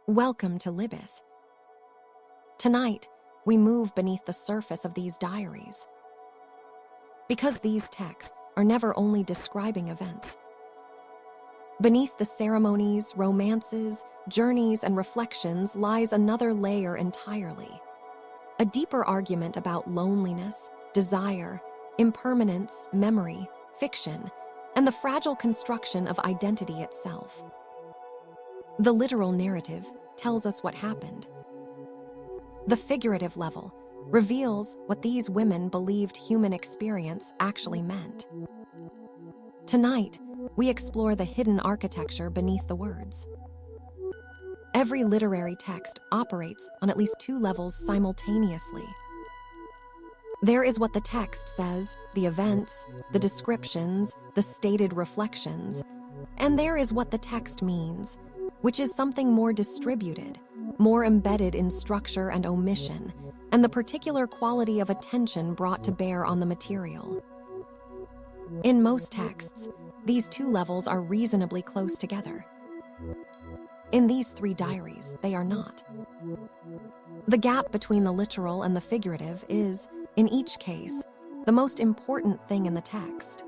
Welcome to Libeth. Tonight, we move beneath the surface of these diaries. Because these texts are never only describing events. Beneath the ceremonies, romances, journeys, and reflections lies another layer entirely. A deeper argument about loneliness, desire, impermanence, memory, fiction, and the fragile construction of identity itself. The literal narrative tells us what happened. The figurative level reveals what these women believed human experience actually meant. Tonight, we explore the hidden architecture beneath the words. Every literary text operates on at least two levels simultaneously. There is what the text says, the events, the descriptions, the stated reflections, and there is what the text means, which is something more distributed, more embedded in structure and omission, and the particular quality of attention brought to bear on the material. In most texts, these two levels are reasonably close together. In these three diaries, they are not. The gap between the literal and the figurative is, in each case, the most important thing in the text.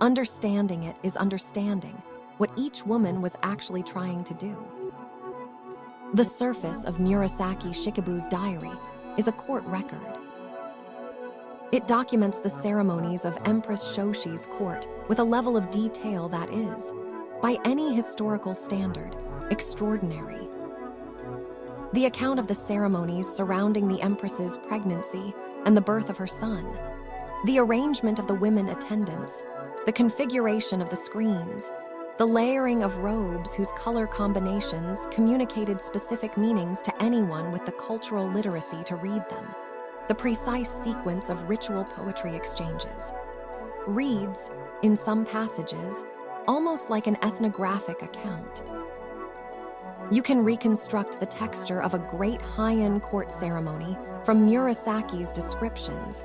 Understanding it is understanding what each woman was actually trying to do. The surface of Murasaki Shikibu's diary is a court record. It documents the ceremonies of Empress Shoshi's court with a level of detail that is, by any historical standard, extraordinary. The account of the ceremonies surrounding the Empress's pregnancy and the birth of her son, the arrangement of the women attendants, the configuration of the screens, the layering of robes whose color combinations communicated specific meanings to anyone with the cultural literacy to read them, the precise sequence of ritual poetry exchanges, reads, in some passages, almost like an ethnographic account. You can reconstruct the texture of a great Heian court ceremony from Murasaki's descriptions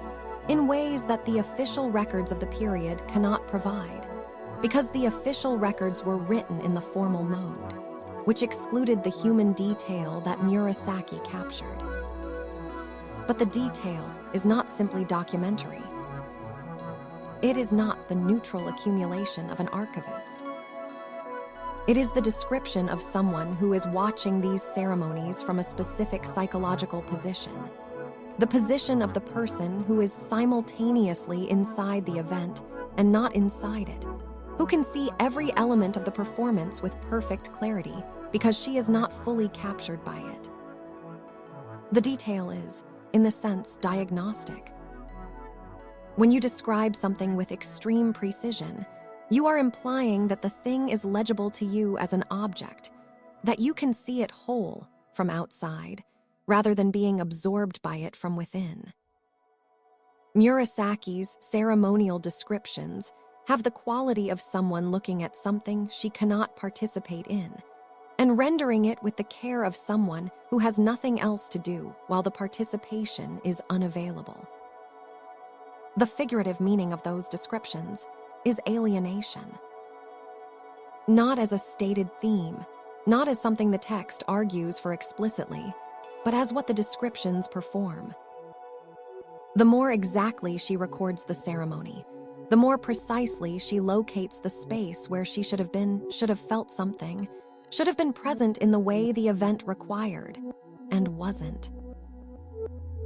in ways that the official records of the period cannot provide, because the official records were written in the formal mode, which excluded the human detail that Murasaki captured. But the detail is not simply documentary. It is not the neutral accumulation of an archivist. It is the description of someone who is watching these ceremonies from a specific psychological position, the position of the person who is simultaneously inside the event and not inside it, who can see every element of the performance with perfect clarity because she is not fully captured by it. The detail is, in the sense, diagnostic. When you describe something with extreme precision, you are implying that the thing is legible to you as an object, that you can see it whole from outside, rather than being absorbed by it from within. Murasaki's ceremonial descriptions have the quality of someone looking at something she cannot participate in, and rendering it with the care of someone who has nothing else to do while the participation is unavailable. The figurative meaning of those descriptions is alienation. Not as a stated theme, not as something the text argues for explicitly, but as what the descriptions perform. The more exactly she records the ceremony, the more precisely she locates the space where she should have been, should have felt something, should have been present in the way the event required, and wasn't.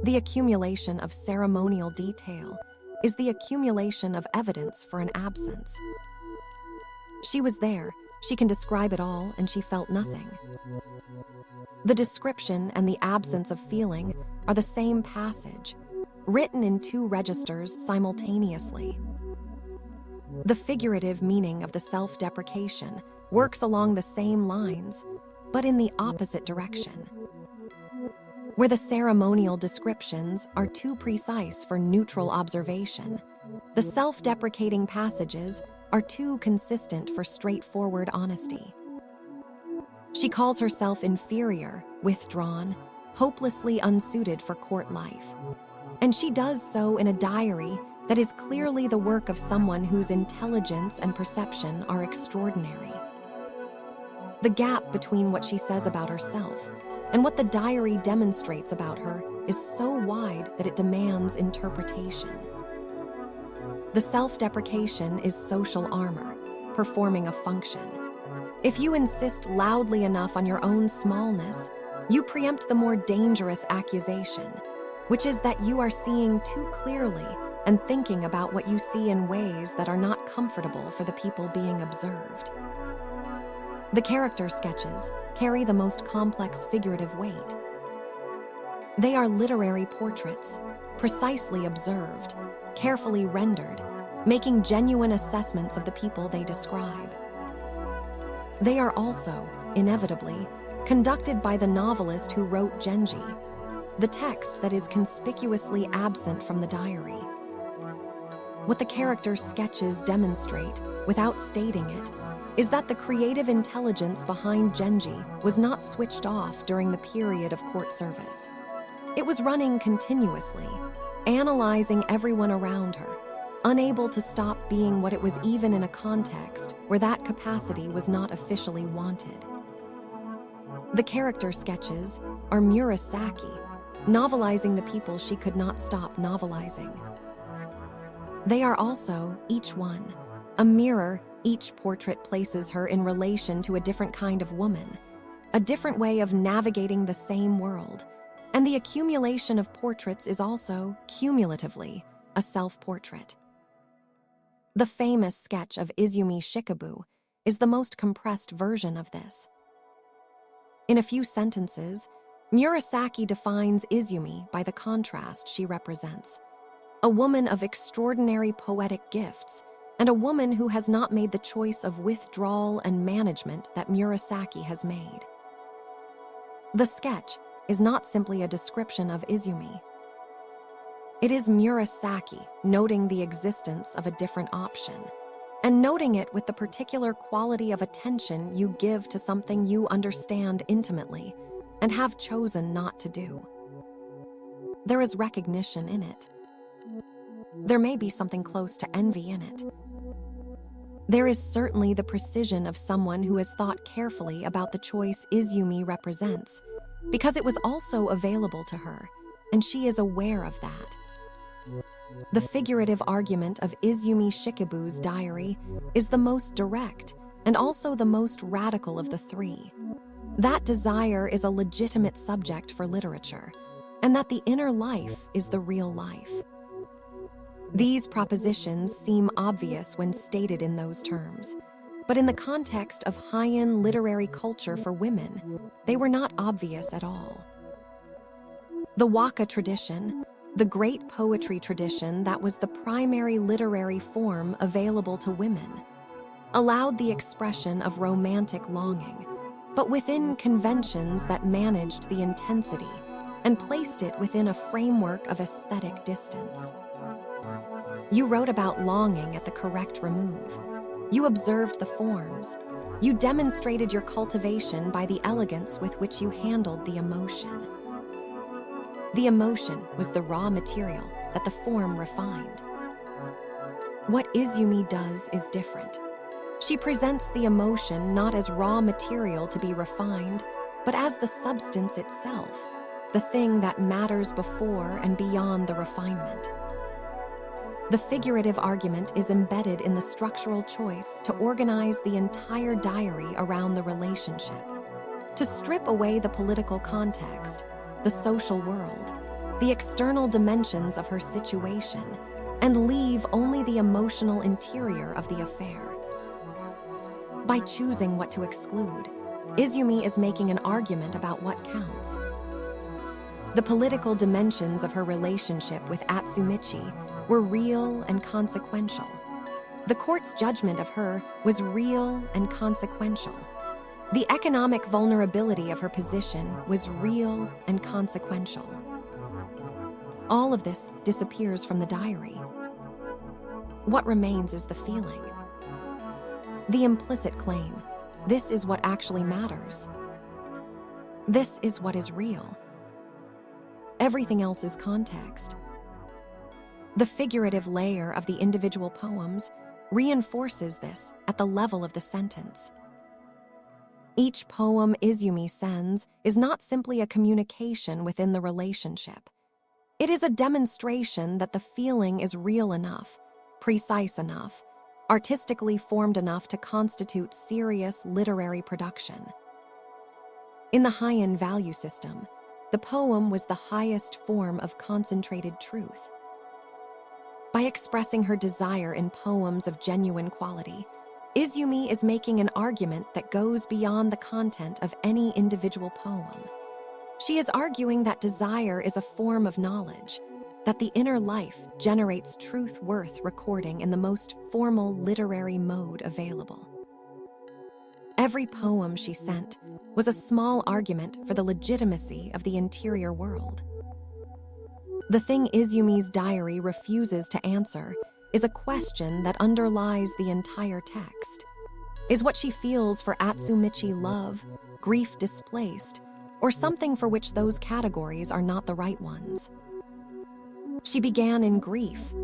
The accumulation of ceremonial detail is the accumulation of evidence for an absence. She was there, she can describe it all, and she felt nothing. The description and the absence of feeling are the same passage, written in two registers simultaneously. The figurative meaning of the self-deprecation works along the same lines, but in the opposite direction. Where the ceremonial descriptions are too precise for neutral observation, the self-deprecating passages are too consistent for straightforward honesty. She calls herself inferior, withdrawn, hopelessly unsuited for court life. And she does so in a diary that is clearly the work of someone whose intelligence and perception are extraordinary. The gap between what she says about herself and what the diary demonstrates about her is so wide that it demands interpretation. The self-deprecation is social armor, performing a function. If you insist loudly enough on your own smallness, you preempt the more dangerous accusation, which is that you are seeing too clearly and thinking about what you see in ways that are not comfortable for the people being observed. The character sketches carry the most complex figurative weight. They are literary portraits, precisely observed, carefully rendered, making genuine assessments of the people they describe. They are also, inevitably, conducted by the novelist who wrote Genji, the text that is conspicuously absent from the diary. What the character sketches demonstrate, without stating it, is that the creative intelligence behind Genji was not switched off during the period of court service. It was running continuously, analyzing everyone around her, unable to stop being what it was even in a context where that capacity was not officially wanted. The character sketches are Murasaki, novelizing the people she could not stop novelizing. They are also, each one, a mirror. Each portrait places her in relation to a different kind of woman, a different way of navigating the same world, and the accumulation of portraits is also, cumulatively, a self-portrait. The famous sketch of Izumi Shikibu is the most compressed version of this. In a few sentences, Murasaki defines Izumi by the contrast she represents: a woman of extraordinary poetic gifts, and a woman who has not made the choice of withdrawal and management that Murasaki has made. The sketch is not simply a description of Izumi. It is Murasaki noting the existence of a different option, and noting it with the particular quality of attention you give to something you understand intimately and have chosen not to do. There is recognition in it. There may be something close to envy in it. There is certainly the precision of someone who has thought carefully about the choice Izumi represents, because it was also available to her, and she is aware of that. The figurative argument of Izumi Shikibu's diary is the most direct and also the most radical of the three. That desire is a legitimate subject for literature, and that the inner life is the real life. These propositions seem obvious when stated in those terms, but in the context of Heian literary culture for women, they were not obvious at all. The waka tradition, the great poetry tradition that was the primary literary form available to women, allowed the expression of romantic longing, but within conventions that managed the intensity and placed it within a framework of aesthetic distance. You wrote about longing at the correct remove. You observed the forms. You demonstrated your cultivation by the elegance with which you handled the emotion. The emotion was the raw material that the form refined. What Izumi does is different. She presents the emotion not as raw material to be refined, but as the substance itself, the thing that matters before and beyond the refinement. The figurative argument is embedded in the structural choice to organize the entire diary around the relationship, to strip away the political context, the social world, the external dimensions of her situation, and leave only the emotional interior of the affair. By choosing what to exclude, Izumi is making an argument about what counts. The political dimensions of her relationship with Atsumichi were real and consequential. The court's judgment of her was real and consequential. The economic vulnerability of her position was real and consequential. All of this disappears from the diary. What remains is the feeling. The implicit claim, this is what actually matters. This is what is real. Everything else is context. The figurative layer of the individual poems reinforces this at the level of the sentence. Each poem Izumi sends is not simply a communication within the relationship. It is a demonstration that the feeling is real enough, precise enough, artistically formed enough to constitute serious literary production. In the Heian value system, the poem was the highest form of concentrated truth. By expressing her desire in poems of genuine quality, Izumi is making an argument that goes beyond the content of any individual poem. She is arguing that desire is a form of knowledge, that the inner life generates truth worth recording in the most formal literary mode available. Every poem she sent was a small argument for the legitimacy of the interior world. The thing Izumi's diary refuses to answer is a question that underlies the entire text. Is what she feels for Atsumichi love, grief displaced, or something for which those categories are not the right ones? She began in grief.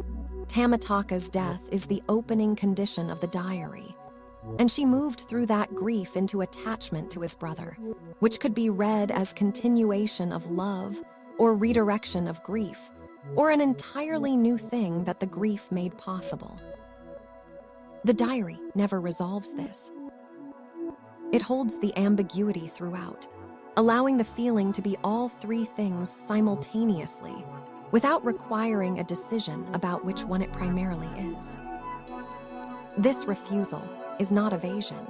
Tamataka's death is the opening condition of the diary, and she moved through that grief into attachment to his brother, which could be read as continuation of love or redirection of grief, or an entirely new thing that the grief made possible. The diary never resolves this. It holds the ambiguity throughout, allowing the feeling to be all three things simultaneously, without requiring a decision about which one it primarily is. This refusal is not evasion.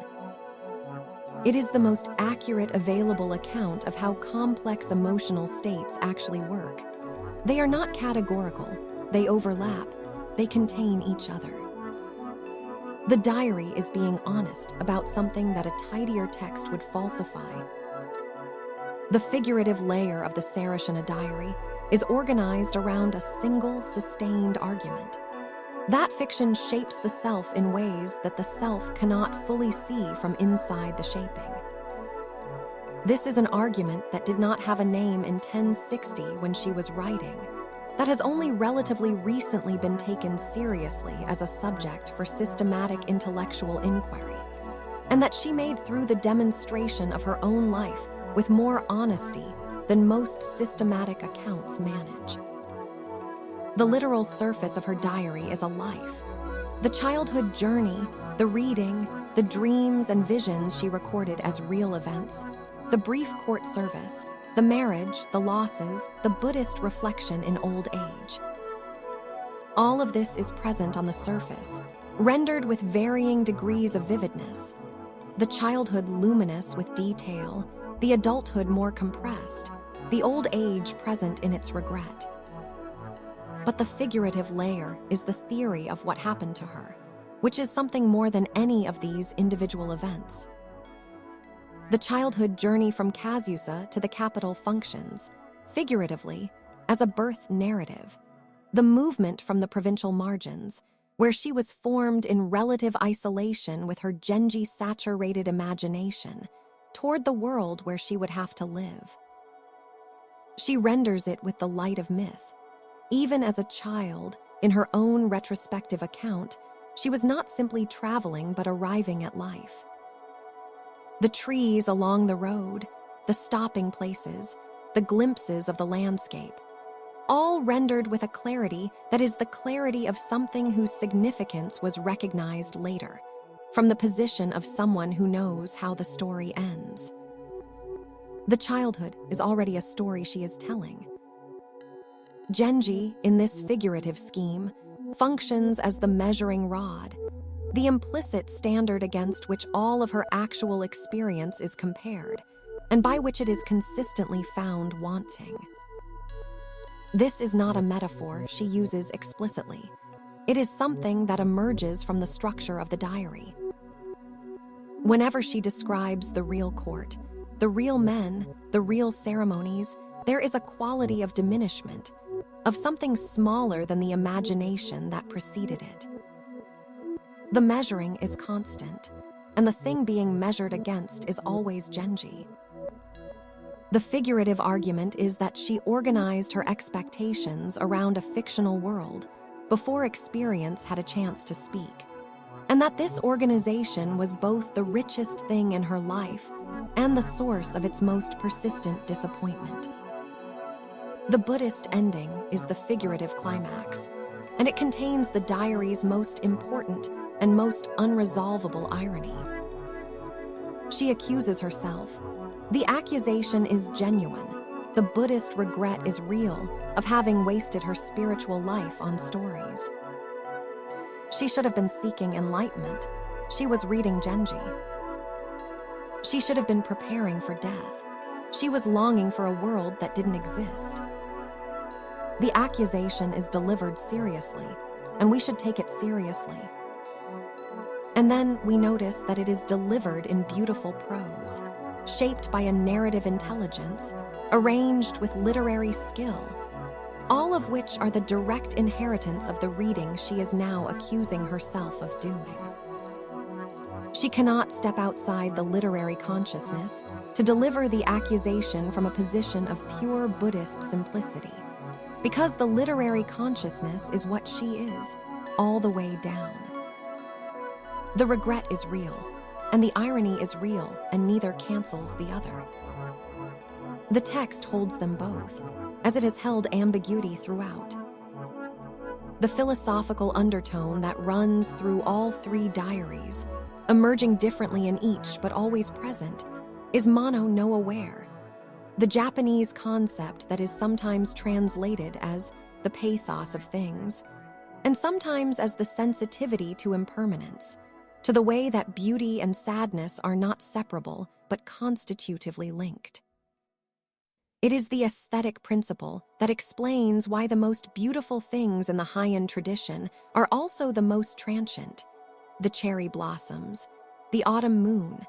It is the most accurate available account of how complex emotional states actually work. They are not categorical, they overlap, they contain each other. The diary is being honest about something that a tidier text would falsify. The figurative layer of the Sarashina Diary is organized around a single, sustained argument. That fiction shapes the self in ways that the self cannot fully see from inside the shaping. This is an argument that did not have a name in 1060 when she was writing, that has only relatively recently been taken seriously as a subject for systematic intellectual inquiry, and that she made through the demonstration of her own life with more honesty than most systematic accounts manage. The literal surface of her diary is a life. The childhood journey, the reading, the dreams and visions she recorded as real events, the brief court service, the marriage, the losses, the Buddhist reflection in old age. All of this is present on the surface, rendered with varying degrees of vividness. The childhood luminous with detail, the adulthood more compressed, the old age present in its regret. But the figurative layer is the theory of what happened to her, which is something more than any of these individual events. The childhood journey from Kazusa to the capital functions, figuratively, as a birth narrative. The movement from the provincial margins, where she was formed in relative isolation with her Genji-saturated imagination, toward the world where she would have to live. She renders it with the light of myth. Even as a child, in her own retrospective account, she was not simply traveling but arriving at life. The trees along the road, the stopping places, the glimpses of the landscape, all rendered with a clarity that is the clarity of something whose significance was recognized later, from the position of someone who knows how the story ends. The childhood is already a story she is telling. Genji, in this figurative scheme, functions as the measuring rod, the implicit standard against which all of her actual experience is compared, and by which it is consistently found wanting. This is not a metaphor she uses explicitly. It is something that emerges from the structure of the diary. Whenever she describes the real court, the real men, the real ceremonies, there is a quality of diminishment, of something smaller than the imagination that preceded it. The measuring is constant, and the thing being measured against is always Genji. The figurative argument is that she organized her expectations around a fictional world before experience had a chance to speak. and that this organization was both the richest thing in her life and the source of its most persistent disappointment. The Buddhist ending is the figurative climax, and it contains the diary's most important and most unresolvable irony. She accuses herself. The accusation is genuine. The Buddhist regret is real of having wasted her spiritual life on stories. She should have been seeking enlightenment. She was reading Genji. She should have been preparing for death. She was longing for a world that didn't exist. The accusation is delivered seriously, and we should take it seriously. And then we notice that it is delivered in beautiful prose, shaped by a narrative intelligence, arranged with literary skill, all of which are the direct inheritance of the reading she is now accusing herself of doing. She cannot step outside the literary consciousness to deliver the accusation from a position of pure Buddhist simplicity, because the literary consciousness is what she is, all the way down. The regret is real, and the irony is real, and neither cancels the other. The text holds them both, as it has held ambiguity throughout. The philosophical undertone that runs through all three diaries, emerging differently in each but always present, is mono no aware. The Japanese concept that is sometimes translated as the pathos of things, and sometimes as the sensitivity to impermanence, to the way that beauty and sadness are not separable but constitutively linked. It is the aesthetic principle that explains why the most beautiful things in the Heian tradition are also the most transient. The cherry blossoms, the autumn moon,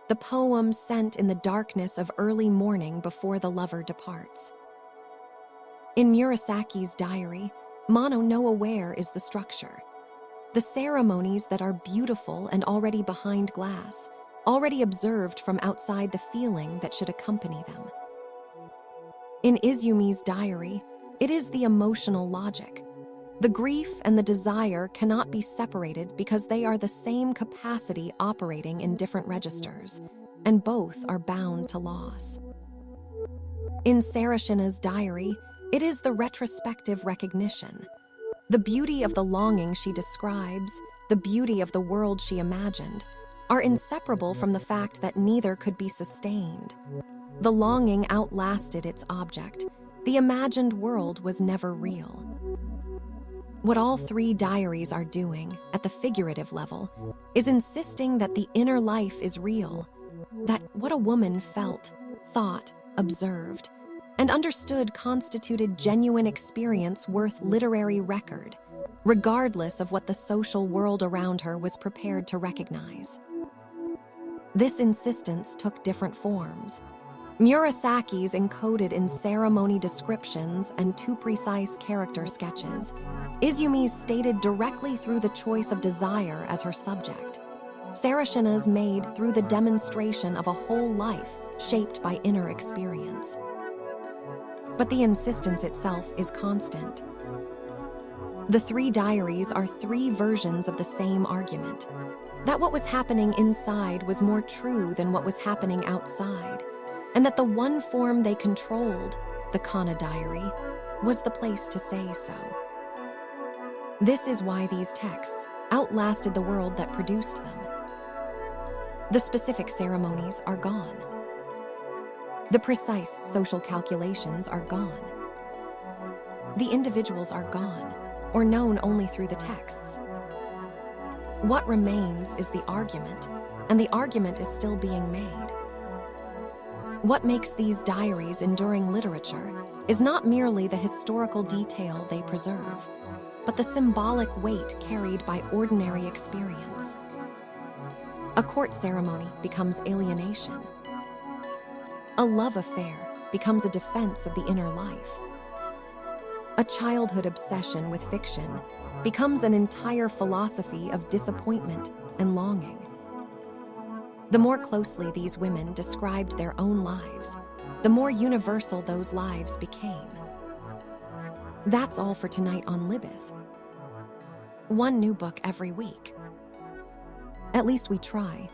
the poem sent in the darkness of early morning before the lover departs. In Murasaki's diary, mono no aware is the structure. The ceremonies that are beautiful and already behind glass, already observed from outside the feeling that should accompany them. In Izumi's diary, it is the emotional logic. The grief and the desire cannot be separated because they are the same capacity operating in different registers, and both are bound to loss. In Sarashina's diary, it is the retrospective recognition. The beauty of the longing she describes, the beauty of the world she imagined, are inseparable from the fact that neither could be sustained. The longing outlasted its object. The imagined world was never real. What all three diaries are doing, at the figurative level, is insisting that the inner life is real, that what a woman felt, thought, observed, and understood constituted genuine experience worth literary record, regardless of what the social world around her was prepared to recognize. This insistence took different forms. Murasaki's encoded in ceremony descriptions and too precise character sketches, Izumi's stated directly through the choice of desire as her subject, Sarashina's made through the demonstration of a whole life shaped by inner experience. But the insistence itself is constant. The three diaries are three versions of the same argument, that what was happening inside was more true than what was happening outside, and that the one form they controlled, the Kana diary, was the place to say so. This is why these texts outlasted the world that produced them. The specific ceremonies are gone. The precise social calculations are gone. The individuals are gone, or known only through the texts. What remains is the argument, and the argument is still being made. What makes these diaries enduring literature is not merely the historical detail they preserve, but the symbolic weight carried by ordinary experience. A court ceremony becomes alienation. A love affair becomes a defense of the inner life. A childhood obsession with fiction becomes an entire philosophy of disappointment and longing. The more closely these women described their own lives, the more universal those lives became. That's all for tonight on Libeth. One new book every week. At least we try.